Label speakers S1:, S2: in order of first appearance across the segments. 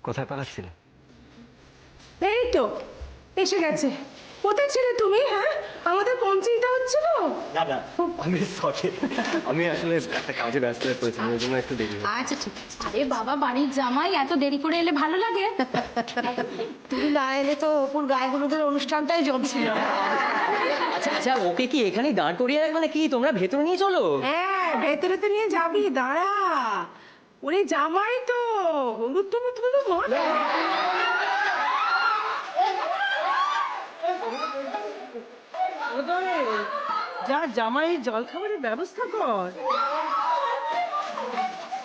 S1: কোথায় পালাচ্ছিলে?
S2: এই তো এসে গেছে। কোথায় ছিলে তুমি? হ্যাঁ, আমাদের কোন চিন্তা হচ্ছিল?
S1: না না, আমি সরি, আমি আসলে একটা কাজে ব্যস্ত হয়ে পড়েছিলাম, ওই জন্য একটু দেরি হলো।
S2: আচ্ছা ঠিক আছে। আরে বাবা, বাড়ির জামাই এত দেরি করে এলে ভালো লাগে? তুমি না এলে তো ওপর গায়ে হলুদের অনুষ্ঠানটাই জমছিল।
S3: আচ্ছা আচ্ছা, ওকে কি এখানেই দাঁড় করিয়ে রাখবে নাকি? তোমরা ভেতরে নিয়ে চলো।
S2: হ্যাঁ, ভেতরে তো নিয়ে যাবি, দাঁড়া। ওরে জামাই তো হলুদ টলুদ হলো মনে।
S4: যা জামাই জল খাবারের ব্যবস্থা কর।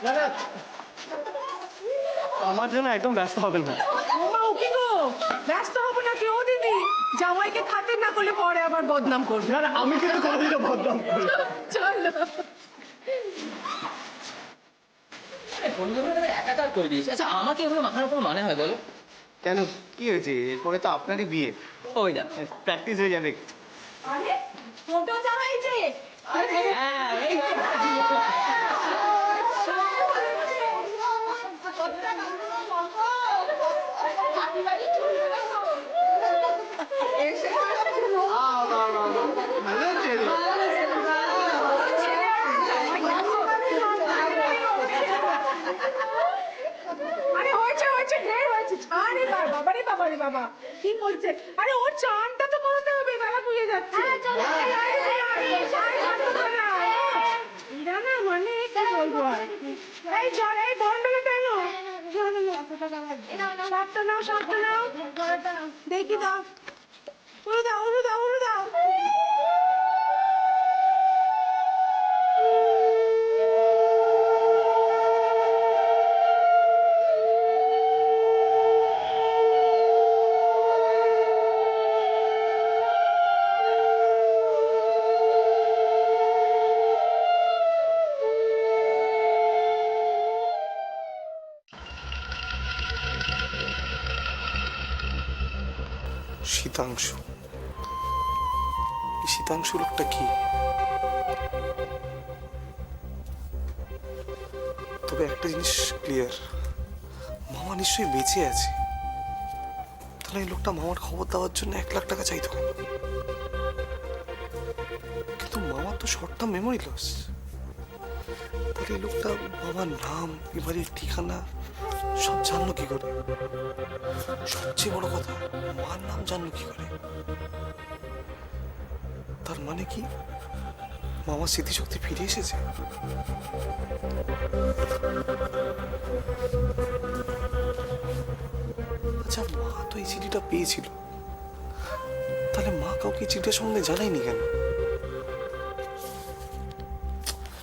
S1: না না, আমার জন্য একদম ব্যস্ত হবেন না।
S2: ওমা, ও কি গো? ব্যস্ত হবো নাকি? ও দিদি, জামাইকে খাতির না করলে পরে আবার বদনাম করবে।
S1: না না, আমি কিন্তু কোনোদিনও বদনাম করি না।
S2: চলো।
S3: বন্ধুরা একাকার করে দিয়েছে। আচ্ছা, আমাকে এগুলো মাখানোর কোনো মানে হয় বলো?
S1: কেন, কি হয়েছে? এরপরে তো আপনারই বিয়ে,
S3: ওই না,
S1: প্র্যাকটিস হয়ে যাবে।
S2: আরে ছোট জামাই যে।
S3: হ্যাঁ, এই তো।
S2: আরে হয়েছে হয়েছে, ঢের হয়েছে। আরে বাবা রে বাবা রে বাবা, কি বলছে? আরে ওর চানটা তো করতে হবে, বেলা বুঝে যাচ্ছে। এরা না মানে কি বলবো আর। এই চল, এই বন্ডলে কেন? সাতটা নাও, সাতটা নাও, দেখি দাও। উড়ু দাও, উড়ু দাও, উড়ু দাও।
S5: শীতাংশু, এই শীতাংশু লোকটা কি? তবে একটা জিনিস ক্লিয়ার, মামা নিশ্চয়ই বেঁচে আছে। তাহলে এই লোকটা মামার খবর দেওয়ার জন্য 1,00,000 টাকা চাইতো কেন? কিন্তু মামার তো শর্ট টার্ম মেমোরি লস। তাহলে এই লোকটা মামার নাম, এবারের ঠিকানা সব জানলো কি করে? সবচেয়ে বড় কথা, মার নাম জানলো কি করে? তার মানে কি মামার স্মৃতিশক্তি ফিরে এসেছে? আচ্ছা, মা তো এই চিঠিটা পেয়েছিল, তাহলে মা কাউকে এই চিঠিটা সম্বন্ধে জানায়নি কেন?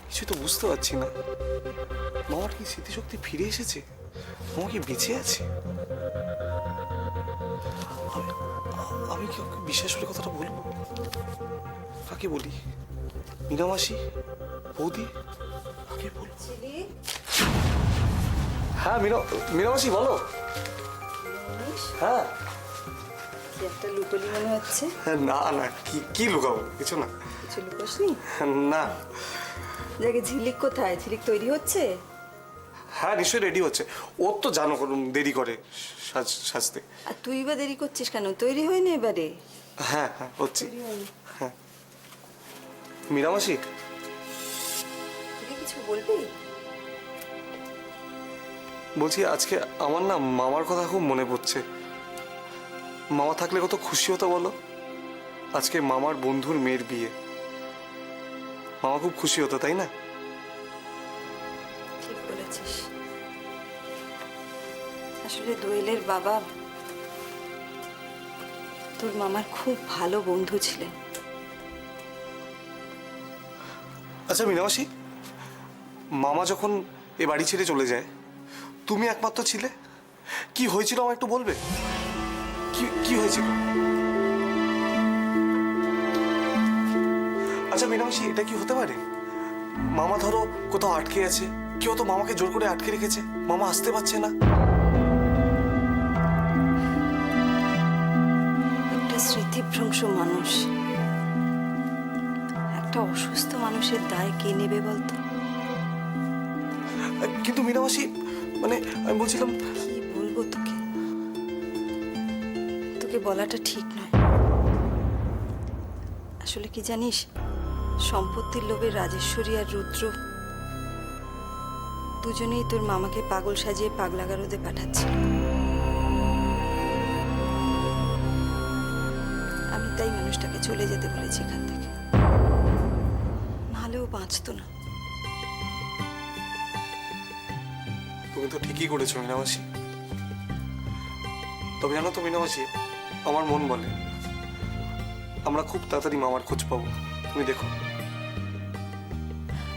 S5: কিছু তো বুঝতে পারছি না। মামার কি স্মৃতিশক্তি ফিরে এসেছে? মামা কি বেঁচে আছে? আমি কি ওকে বিশ্বাস করে কথাটা বলবো? কাকে বলি? মীনা মাসি, বৌদি, কাকে বলবো? হ্যাঁ মীনা মাসি বলো। হ্যাঁ
S6: একটা লুকোলি মনে হচ্ছে।
S5: না না, কি লুকাবো? কিছু না।
S6: কিছু লুকোসনি?
S5: না।
S6: যাকে ঝিলিক কোথায়? ঝিলিক তৈরি হচ্ছে?
S5: হ্যাঁ নিশ্চয়ই রেডি হচ্ছে। ওর তো জানো দেরি করে সাজতে।
S6: আর তুই বা দেরি করছিস কেন? তৈরি হয়নি এবারে?
S5: হ্যাঁ হ্যাঁ হচ্ছে। হ্যাঁ মীনা মাসি,
S6: তুই কিছু বলবি?
S5: বলছি আজকে আমার না মামার কথা খুব মনে পড়ছে। মামা থাকলে কত খুশি হতো বলো। আজকে মামার বন্ধুর মেয়ের বিয়ে, মামা খুব খুশি হতো, তাই না?
S6: ঠিক বলেছিস। আসলে দোয়েলের বাবা তোর মামার খুব ভালো বন্ধু ছিলেন।
S5: আচ্ছা মীনা মাসি, মামা যখন এ বাড়ি ছেড়ে চলে যায়, তুমি একমাত্র ছিলে। কি হয়েছিল আমার একটু বলবে? কি হয়েছিল? আচ্ছা মীনা মাসি, এটা কি হতে পারে? মামা ধরো কোথাও আটকে আছে, কেউ তো মামাকে জোর করে আটকে রেখেছে, মামা আসতে পারছে না।
S6: একটা স্মৃতিভ্রংশ মানুষ, একটা অসুস্থ মানুষের দায় কে নেবে বলতো?
S5: কিন্তু মীনা মাসি, মানে আমি বলছিলাম।
S6: কি বলবো বলবো তোকে, তোকে বলাটা ঠিক নয়। আসলে কি জানিস, সম্পত্তির লোভে রাজেশ্বরী আর রুদ্র দুজনেই তোর মামাকে পাগল সাজিয়ে পাগলাগারদে পাঠাচ্ছিল। আমি তাই মানুষটাকে চলে যেতে বলেছি এখান থেকে, নাহলেও বাঁচতো না।
S5: তুমি তো ঠিকই করেছো মিনামাসি। তবে জানো তো মিনামাসি, আমার মন বলে আমরা খুব তাড়াতাড়ি মামার খোঁজ পাবো। তুমি দেখো,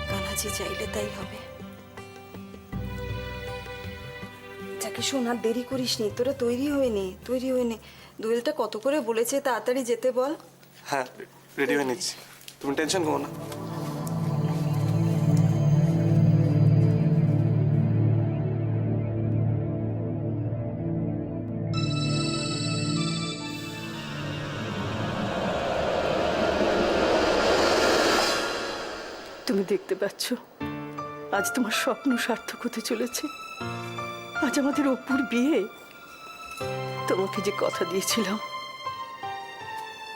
S6: কানাজি চাইলে তাই হবে। যাকে শোন, আর দেরি করিস নি, তোরা তৈরি হয়ে নে। দোয়েলটা কত করে বলেছে তাড়াতাড়ি যেতে বল।
S5: হ্যাঁ রেডি হয়ে নিচ্ছি, তুমি টেনশন করো না।
S4: তুমি দেখতে পাচ্ছ, আজ তোমার স্বপ্ন সার্থক হতে চলেছে। আজ আমাদের অপুর বিয়ে। তোমাকে যে কথা দিয়েছিলাম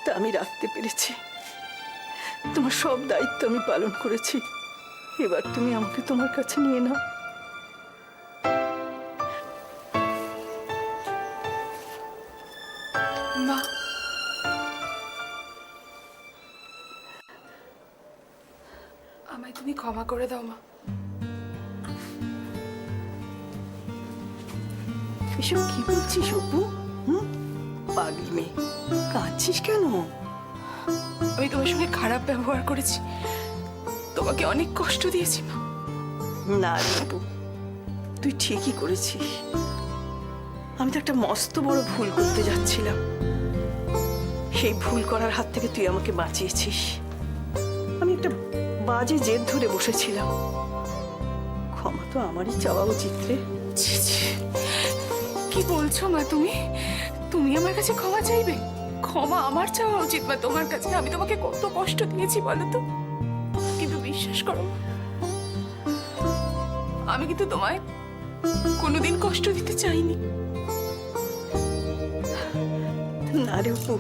S4: তা আমি রাখতে পেরেছি। তোমার সব দায়িত্ব আমি পালন করেছি। এবার তুমি আমাকে তোমার কাছে নিয়ে নাও।
S2: মা, আমায় তুমি ক্ষমা করে দাও মা।
S4: এসব কি বলছিস অপু? পাগলি মেয়ে, কাঁদছিস কেন?
S2: আমি তোমার সঙ্গে খারাপ ব্যবহার করেছি, তোমাকে অনেক কষ্ট দিয়েছি মা।
S4: না রে অপু, তুই ঠিকই করেছিস। আমি তো একটা মস্ত বড় ভুল করতে যাচ্ছিলাম। সেই ভুল করার হাত থেকে তুই আমাকে বাঁচিয়েছিস। আমি একটা বাজে জেদ ধরে বসেছিলাম। ক্ষমা তো আমারই চাওয়া উচিত রে।
S2: ছি ছি, কি বলছো মা তুমি? তুমি আমার কাছে ক্ষমা চাইবে? ক্ষমা আমার চাওয়া উচিত মা তোমার কাছে? আমি তোমাকে কত কষ্ট দিয়েছি বলো তো। কিন্তু বিশ্বাস করো মা, আমি কিন্তু তোমায় কোনোদিন কষ্ট দিতে চাইনি।
S4: না রে অপু,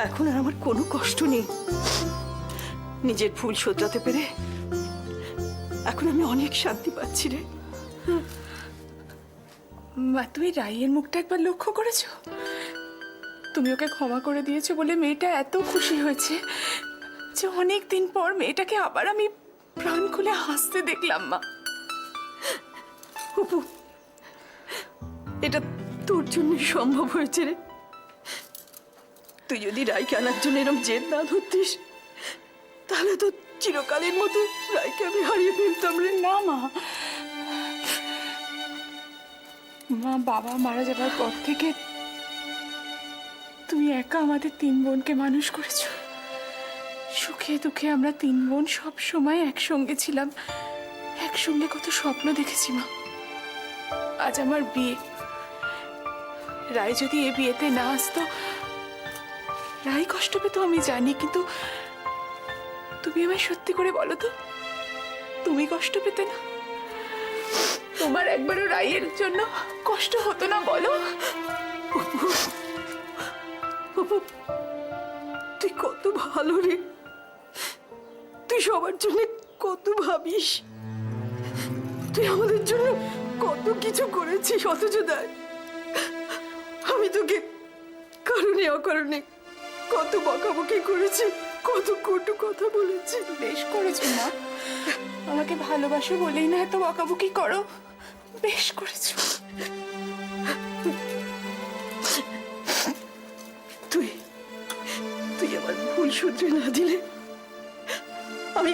S4: এখন আর আমার কোনো কষ্ট নেই। নিজের ভুল শোধরাতে পেরে এখন আমি অনেক শান্তি পাচ্ছি রে।
S2: মা, তুমি রাইয়ের মুখটা একবার লক্ষ্য করেছো? তুমি ওকে ক্ষমা করে দিয়েছো বলে মেয়েটা এত খুশি হয়েছে যে অনেক দিন পর মেয়েটাকে আবার আমি প্রাণ খুলে হাসতে দেখলাম মা।
S4: অপু, এটা তোর জন্য সম্ভব হয়েছে রে। তুই যদি রায়কে আনার জন্য এরকম জেদ না ধরতিস, তাহলে তো চিরকালের মতো রায়কে আমি হারিয়ে ফেলতাম রে।
S2: না মা, মা বাবা মারা যাবার পর থেকে তুমি একা আমাদের তিন বোনকে মানুষ করেছো। সুখে দুঃখে আমরা তিন বোন সব সময় একসঙ্গে ছিলাম, একসঙ্গে কত স্বপ্ন দেখেছি মা। আজ আমার বিয়ে, রায় যদি এ বিয়েতে না আসতো, রায় কষ্ট পেতো আমি জানি, কিন্তু তুমি আমায় সত্যি করে বলো তো, তুমি কষ্ট পেতে না? তোমার একবারও রায়ের জন্য কষ্ট হতো না বলো?
S4: অপু, তুই কত ভালো রে। তুই সবার জন্য কত ভাবিস। তুই আমাদের জন্য কত কিছু করেছিস, অথচ দেখ আমি তোকে কারণে অকারণে কত বকাবকি করেছি, কত কটু কথা বলেছি।
S2: বেশ করেছো মা, আমাকে ভালোবাসো বলেই না এত বকাবকি করো। বেশ করেছো।
S4: তুই তুই আমার ভুল শুধরে না দিলে আমি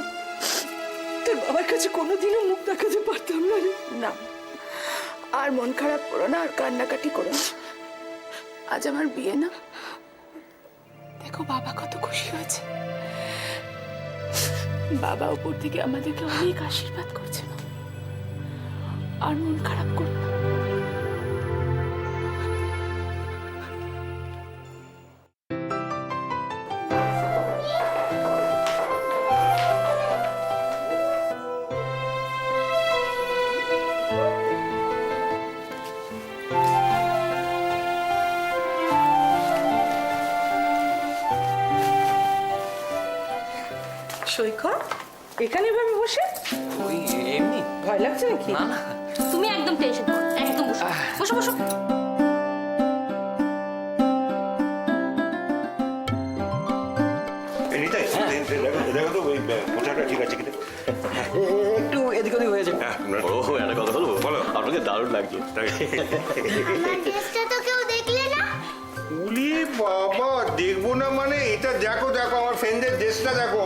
S4: তোর বাবার কাছে কোনোদিনও মুখ দেখাতে পারতাম না রে।
S2: না, আর মন খারাপ করো না, আর কান্নাকাটি করো না। আজ আমার বিয়ে না, দেখো বাবা কত খুশি হয়েছে। বাবা উপর থেকে আমাদেরকে অনেক আশীর্বাদ করছে না। আর মন খারাপ করো না।
S4: সৈকত এখানে ভাবে বসে
S3: ওই এমনি
S4: ভয় লাগছে নাকি?
S3: না না
S7: তুমি একদম টেনশন করো না, একদম বসো বসো বসো।
S8: নিতাই দেখো তো ওই পোশাকটা ঠিক আছে কিনা
S3: একটু এদিক ওদিক হয়ে যাবে।
S8: ও একটা কথা বলবো বলো
S3: আপনাকে দারুণ লাগছে।
S9: আমার ড্রেসটা তো কেউ দেখলে না।
S8: উলি বাবা দেখবো না মানে এটা দেখো দেখো আমার ফ্রেন্ডের ড্রেসটা দেখো,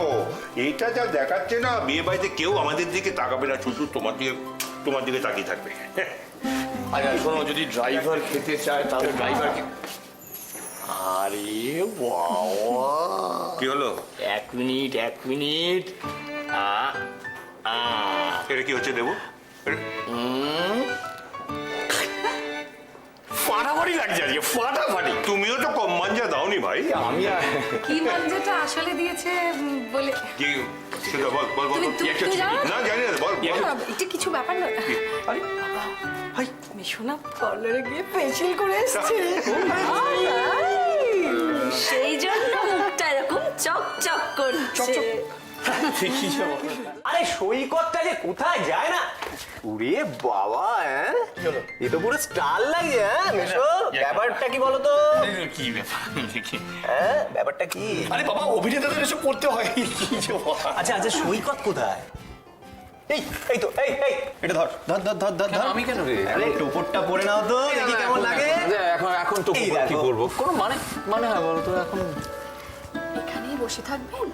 S8: এটা যা দেখাচ্ছে না বিয়ে বাড়িতে কেউ আমাদের দিকে তাকাবে না, শুধু তোমার দিকে তাকিয়ে থাকবে।
S1: আচ্ছা শোনো, যদি ড্রাইভার খেতে চায় তাহলে ড্রাইভারকে। আরে বাবা,
S8: কি হলো?
S1: এক মিনিট।
S8: এটা কি হচ্ছে দেবো?
S1: ফাটাফাটি লাগছে আজকে, ফাটাফাটি।
S8: তুমিও তো কম মাঞ্জা দাওনি ভাই।
S1: আমি
S2: কি মাঞ্জাটা আসলে দিয়েছে বলে
S8: কি সেটা বল বল বল
S2: তুমি-
S8: বল।
S2: তুমি জানো না?
S8: না জানি না, বল বল।
S2: এটা কিছু ব্যাপার নয়।
S4: ভাই মিশোনা পার্লারে গিয়ে ফেসিয়াল করে এসেছে।
S7: সেই জন্য মুখটা এরকম চকচক করছে।
S1: আরে সৈকতটা যে কোথায় যায় না, উরে বাবা, এ তো পুরো স্টার লাগে। মেশো, ব্যাপারটা কি বলো তো?
S10: কি ব্যাপার
S1: ব্যাপারটা কি?
S10: আরে বাবা, অভিনেতাদের এসব করতে হয়।
S1: আচ্ছা সৈকত কোথায়? এই তো এটা ধর।
S3: আমি কেন রে?
S1: আরে টোপরটা পরে নাও তো, দেখি কেমন লাগে।
S3: এখন তো
S1: এই
S3: কি
S1: দেখো।
S3: করবো? কোনো মানে হয় বলো তো এখন?
S7: এখানেই বসে থাকবেন,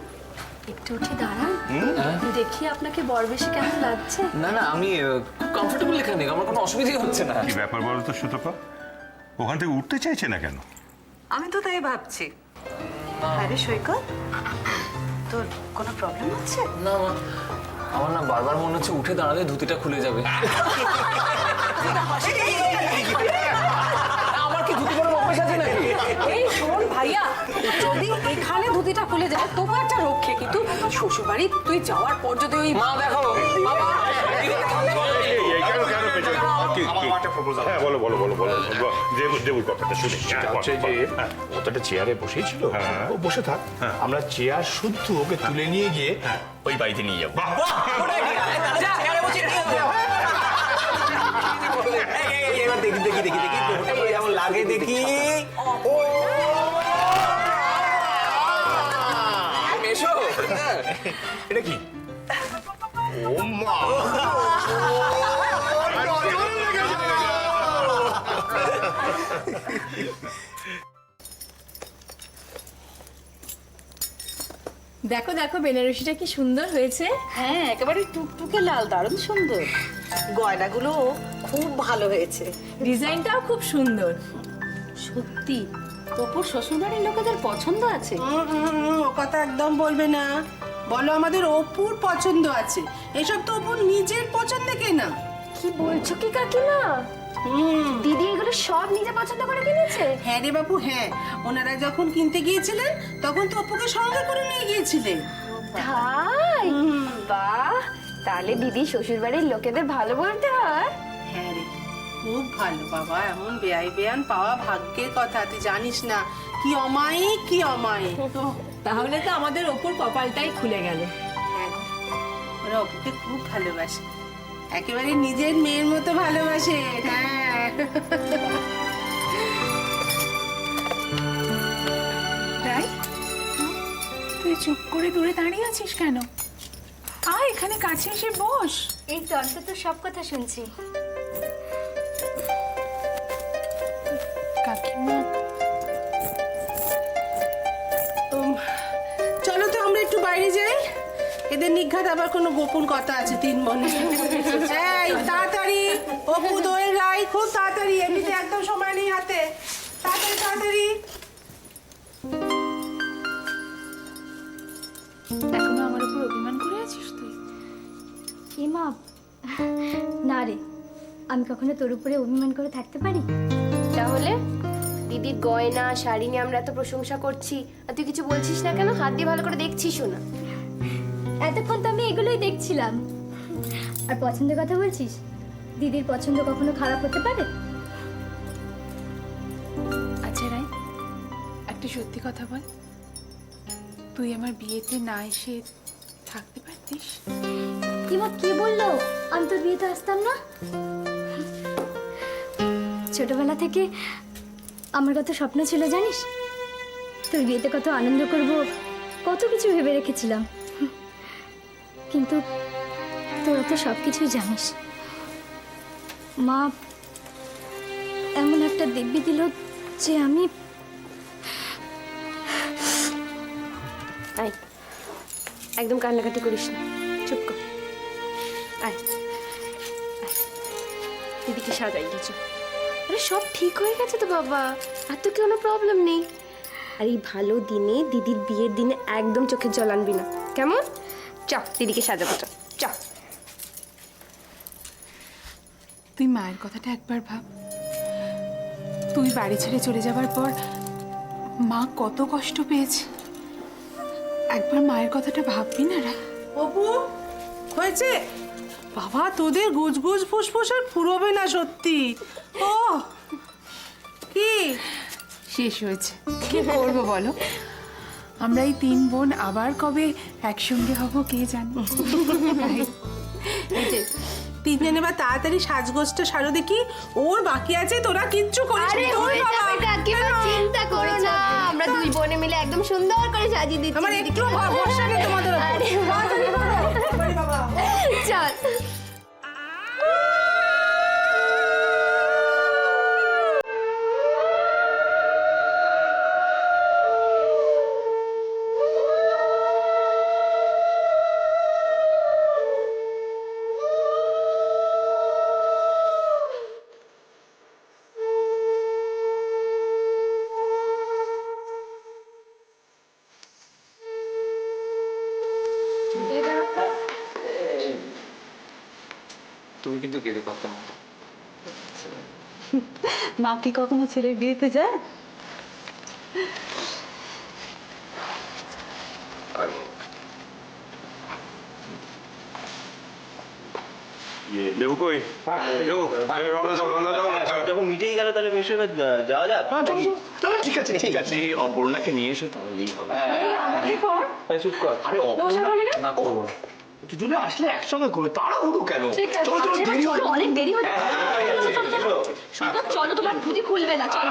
S7: একটু উঠে দাঁড়ান, দেখি আপনাকে বর বেশি কেমন লাগছে।
S3: না আমি খুব কমফোর্টেবল এখানে, আমার কোনো অসুবিধাই হচ্ছে না।
S8: কি ব্যাপার বলো তো সুতপা, ওখান থেকে উঠতে চাইছে না কেন?
S4: আমি তো তাই ভাবছি। আরে সৈকত, তোর কোনো প্রবলেম হচ্ছে?
S3: না মা, আমার না বারবার মনে হচ্ছে উঠে দাঁড়ালে ধুতিটা খুলে যাবে। আমার কি ধুতি পরার অভ্যাস আছে নাকি?
S2: এই শোন ভাইয়া, যদি এখানে ধুতিটা খুলে যায় তবু একটা রক্ষে, কিন্তু শ্বশুর বাড়ি তুই যাওয়ার পর যদি ওই
S3: মা দেখো, বাবা,
S8: কেন পেছনে?
S10: আমার একটা প্রপোজাল।
S8: হ্যাঁ বলো দেবুর কথাটা শুনি।
S10: হচ্ছে যে ও তো একটা চেয়ারে বসেই ছিল,
S8: হ্যাঁ।
S10: ও বসে থাক, আমরা চেয়ার শুদ্ধ ওকে তুলে নিয়ে গিয়ে ওই বাড়িতে নিয়ে যাবো।
S1: এবার দেখি টোপরটা পরে কেমন লাগে দেখি। মেশো,
S10: এটা কি? ও মা,
S7: দেখো দেখো বেনারসিটা কি সুন্দর হয়েছে।
S4: হ্যাঁ, একেবারে টুকটুকে লাল, দারুণ সুন্দর। গয়নাগুলো খুব ভালো হয়েছে।
S7: ডিজাইনটাও খুব সুন্দর। সত্যি অপুর শ্বশুরবাড়ির লোকেদের পছন্দ আছে।
S11: ও কথা একদম বলবে না, বলো আমাদের অপুর পছন্দ আছে। এসব তো অপুর নিজের পছন্দে কেনা।
S7: কি বলছো কি কাকিমা? দিদি এগুলো সব নিজে পছন্দ করে কিনেছে?
S11: হ্যাঁ রে বাবু, হ্যাঁ, ওনারা যখন কিনতে গিয়েছিলেন তখন তো অপুকে সঙ্গে করে নিয়ে গিয়েছিলেন।
S7: তাই? বাহ, তাহলে দিদি শ্বশুরবাড়ির লোকেদের ভালো বলতে হয়।
S11: হ্যাঁ রে, খুব ভালো বাবা, এমন বেআই বেয়ান পাওয়া ভাগ্যের কথা, তুই জানিস না কি অমায়িক কি অমায়িক।
S7: তাহলে তো আমাদের অপুর কপালটাই খুলে গেল।
S11: হ্যাঁ, ওরা অপুকে খুব ভালোবাসে, একেবারে নিজের মেয়ের মতো ভালোবাসে। হ্যাঁ,
S2: রাই, তুই চুপ করে দূরে দাঁড়িয়ে আছিস কেন? আয় এখানে কাছে এসে বস।
S7: এই তো অন্তত সব কথা শুনছি।
S2: কাকিমা,
S11: চলো তো আমরা একটু বাইরে যাই, এদের নিঘাত আবার কোনো গোপন কথা আছে তিন বোনে। এই তাড়াতাড়ি, অপু দোয়েল রাই, খুব তাড়াতাড়ি, এমনিতে একদম সময় নেই হাতে, তাড়াতাড়ি তাড়াতাড়ি।
S2: এখনো আমার উপর অভিমান করে আছিস তুই?
S12: এ মা, না রে, আমি কখনো তোর উপরে অভিমান করে থাকতে পারি?
S7: তাহলে দিদির গয়না শাড়ি নিয়ে আমরা এত প্রশংসা করছি, আর তুই কিছু বলছিস না কেন? হাত দিয়ে ভালো করে দেখছিস না?
S12: এতক্ষণ তো আমি এগুলোই দেখছিলাম। আর পছন্দের কথা বলছিস, দিদির পছন্দ কখনো খারাপ হতে পারে?
S2: আচ্ছা রাই, একটা সত্যি কথা বল, তুই আমার বিয়েতে না এসে থাকতে পারতিস।
S12: ইমা কে বললো আমি তোর বিয়েতে আসতাম না? ছোটবেলা থেকে আমার কত স্বপ্ন ছিল জানিস? তোর বিয়েতে কত আনন্দ করব, কত কিছু ভেবে রেখেছিলাম। কিন্তু তোরা তো সব কিছুই জানিস। মা এমন একটা দিব্যি দিল যে আমি
S7: আয়, একদম কান্নাকাটি করিস না, চুপ কর। আয় আয়, দিদিকে সাজাই কিছু। আরে সব ঠিক হয়ে গেছে তো বাবা, আর তো কোনো প্রবলেম নেই। আর এই ভালো দিনে, দিদির বিয়ের দিনে একদম চোখের জল আনবি না, কেমন? চা, দিদিকে সাজাবো, চা চা।
S2: তুই মায়ের কথাটা একবার ভাব। তুই বাড়ি ছেড়ে চলে যাবার পর মা কত কষ্ট পেয়েছে। একবার মায়ের কথাটা ভাববি না রে?
S11: অপু হয়েছে বাবা, তোদের গুজগুজ ফুসফুস আর ফুরোবে না সত্যি। ও কি
S2: শেষ হয়েছে, কি করবো বলো? আমরা এই 3 বোন আবার কবে একসঙ্গে হব কে জানে।
S11: এই যে তিনজন এবার তাড়াতাড়ি সাজগোজটা সারো দেখি। ওর বাকি আছে, তোরা কিচ্ছু করিস
S7: আরে
S11: নি। তোর
S7: হয়ে
S11: বাবা,
S7: যাবে কাকিমা, চিন্তা করো না, আমরা দুই বোনে মিলে একদম সুন্দর করে সাজিয়ে দিচ্ছি।
S11: আমার একটু ভরসা নেই তোমাদের উপর।
S7: আরে
S11: তাড়াতাড়ি করো। বাড়ি বাবা।
S7: চল।
S3: তুমি কিন্তু গেলে পারতাম।
S4: মা কি কখনো ছেলের বিয়েতে যায়?
S8: দেবু কই?
S1: যখন মিটেই গেল তাহলে মেশো এবার যাওয়া যাক।
S10: ঠিক আছে ঠিক আছে, অপর্ণাকে নিয়ে এসে তাহলেই হবে। চুপ কর। আরে না করবো না, দুজনে আসলে একসঙ্গে করবে, তাড়াহুড়ো কেন? চলো চলো, দেরি হবে।
S12: অনেক দেরি হয়ে চলো, তোমার বুদ্ধি খুলবে না, চলো।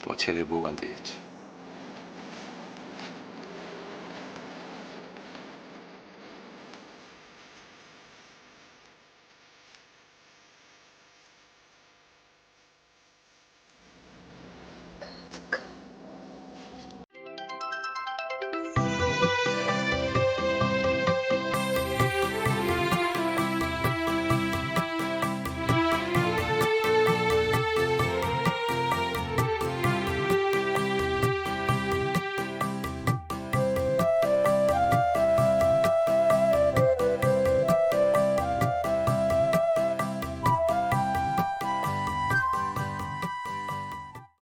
S8: তোমার ছেলের বউ আনতে যাচ্ছে।